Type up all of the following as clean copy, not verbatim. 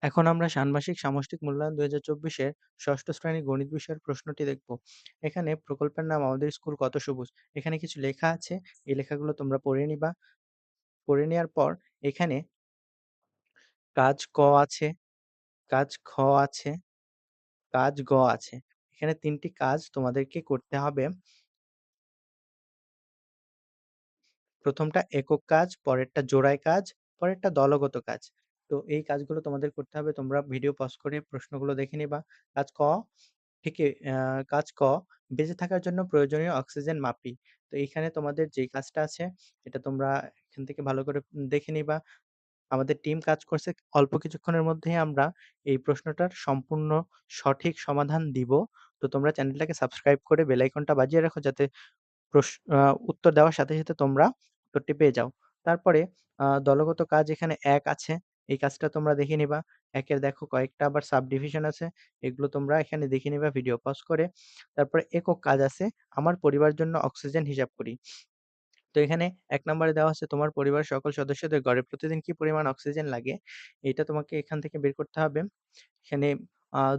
এখন আমরা ষান্মাসিক সামষ্টিক মূল্যায়ন ২০২৪ এর ৬ষ্ঠ শ্রেণীর গণিত বিষয়ের প্রশ্নটি দেখব। এখানে প্রকল্পের নাম আমাদের স্কুল কত সবুজ। এখানে কিছু লেখা আছে। এই লেখাগুলো তোমরা পড়ে নিবা। পড়ে নেয়ার পর এখানে কাজ ক আছে, কাজ খ আছে, কাজ গ আছে। এখানে ৩ টি কাজ তোমাদেরকে করতে হবে। ১ম টা একক কাজ, পরেরটা জোড়ায় কাজ, পরেরটা দলগত কাজ। তো এই কাজগুলো তোমাদের করতে হবে। তোমরা ভিডিও পজ করে প্রশ্নগুলো দেখে নিবা। কাজ ক থেকে কাজ ক, বেঁচে থাকার জন্য প্রয়োজনীয় অক্সিজেন মাপি। তো এইখানে তোমাদের যেই কাজটা আছে, এটা তোমরা এখান থেকে ভালো করে দেখে নিবা। আমাদের টিম কাজ করছে। অল্প কিছুক্ষণের মধ্যেই আমরা এই প্রশ্নটার সম্পূর্ণ সঠিক সমাধান দিব। তো তোমরা চ্যানেলটাকে সাবস্ক্রাইব করে বেল আইকনটা বাজিয়ে রাখো যাতে প্রশ আ উত্তর দেওয়ার সাথে, সাথে তোমরা উত্তরটি পেয়ে যাও। তারপরে দলগত কাজ এখানে ১ আছে। এই কাজটা তোমরা দেখে নিবা। ১ এর দেখো কয়েকটা আবার সাব ডিভিশন আছে। এগুলো তোমরা এখানে দেখে নিবা ভিডিও পজ করে। তারপরে একক কাজ আছে। আমার পরিবারের জন্য অক্সিজেন হিসাব করি। তো এখানে ১ নম্বরে দেওয়া আছে তোমার পরিবারের সকল সদস্যদের গড়ে প্রতিদিন কি পরিমাণ অক্সিজেন লাগে? এটা তোমাকে এখান থেকে বের করতে হবে। এখানে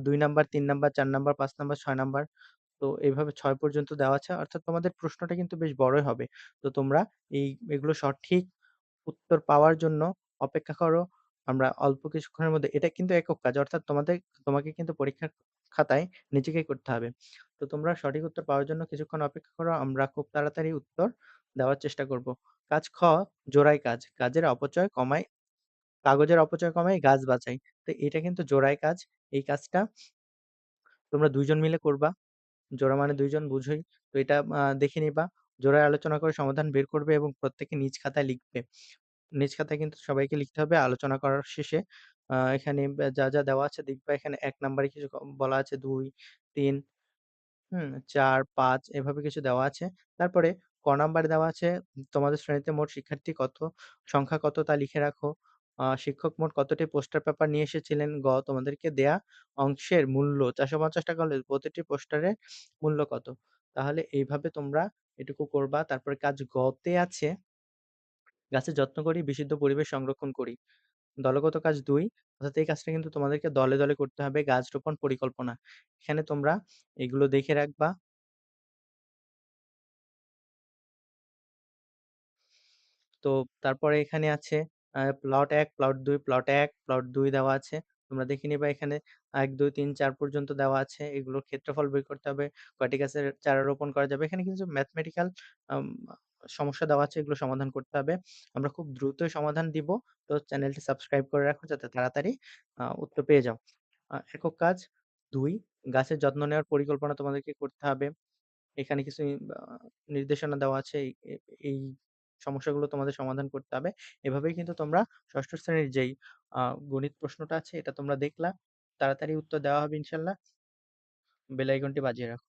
২ number, ৩ number, ৪ number, ৫ number, ৬ number. তো এভাবে ৬ পর্যন্ত দেওয়া আছে। অর্থাৎ তোমাদের প্রশ্নটা কিন্তু বেশ বড়ই হবে। তো তোমরা এগুলো সঠিক উত্তর পাওয়ার জন্য অপেক্ষা করো। আমরা অল্প কিছুক্ষণের মধ্যে এটা কিন্তু একক কাজ। অর্থাৎ তোমাকে কিন্তু পরীক্ষার খাতায় নিজেকেই করতে হবে। তো তোমরা সঠিক উত্তর পাওয়ার জন্য কিছুক্ষণ অপেক্ষা করো। আমরা খুব তাড়াতাড়ি উত্তর দেওয়ার চেষ্টা করব। কাজ খ, জোড়ায় কাজ। কাগজের অপচয় কমাই, গাছ বাঁচাই। তো এটা কিন্তু জোড়ায় কাজ। এই কাজটা তোমরা ২ জন মিলে করবা। জোড়া মানে ২ জন বুঝোই। তো এটা দেখে নিবা। জোড়ায় আলোচনা করে সমাধান বের করবে এবং প্রত্যেকে নিজ খাতায় লিখবে। নিজ খাতায় কিন্তু সবাইকে লিখতে হবে আলোচনা করার শেষে। এখানে যা, যা দেওয়া আছে দেখবা এখানে ১ নাম্বারে কিছু বলা আছে ২, ৩, ৪, ৫ এভাবে কিছু দেওয়া আছে। তারপরে ক নাম্বারে দেওয়া আছে তোমাদের শ্রেণীতে মোট শিক্ষার্থী কত, সংখ্যা কত তা লিখে রাখো। শিক্ষক মোট কতটি পোস্টার পেপার নিয়ে এসেছিলেন? গ তোমাদেরকে দেয়া অংশের মূল্য ৳৪৫০ হলে প্রতিটি পোস্টারের মূল্য কত? তাহলে এইভাবে তোমরা এটুকু করবা। তারপরে কাজ গ তে আছে গাছের যত্ন করি, বিশুদ্ধ পরিবেশ সংরক্ষণ করি। দলগত কাজ ২ অর্থাৎ এই কাজটা কিন্তু তোমাদেরকে দলে, দলে করতে হবে। গাছ রোপণ পরিকল্পনা। এখানে তোমরা এগুলো দেখে রাখবা। তো তারপরে এখানে আছে প্লট ১, প্লট ২, প্লট ১, প্লট ২ দেওয়া আছে। তোমরা দেখে নিবা এখানে ১, ২, ৩, ৪ পর্যন্ত দেওয়া আছে। এগুলোর ক্ষেত্রফল বের করতে হবে। কয়টি গাছের চারা রোপণ করা যাবে। এখানে কিছু ম্যাথমেটিক্যাল আম সমস্যা দেওয়া আছে। এগুলো সমাধান করতে হবে। আমরা খুব দ্রুতই সমাধান দিব। তো চ্যানেলটি সাবস্ক্রাইব করে রাখো যাতে তাড়াতাড়ি উত্তর পেয়ে যাও। একক কাজ ২ গাছের যত্ন নেওয়ার পরিকল্পনা তোমাদেরকে করতে হবে। এখানে কিছু আ নির্দেশনা দেওয়া আছে। এই সমস্যাগুলো তোমাদের সমাধান করতে হবে। এভাবেই কিন্তু তোমরা ৬ষ্ঠ শ্রেণীর যেই আ গণিত প্রশ্নটা আছে এটা তোমরা দেখলা। তাড়াতাড়ি উত্তর দেওয়া হবে ইনশাআল্লাহ। বেল আইকনটি বাজিয়ে রাখো।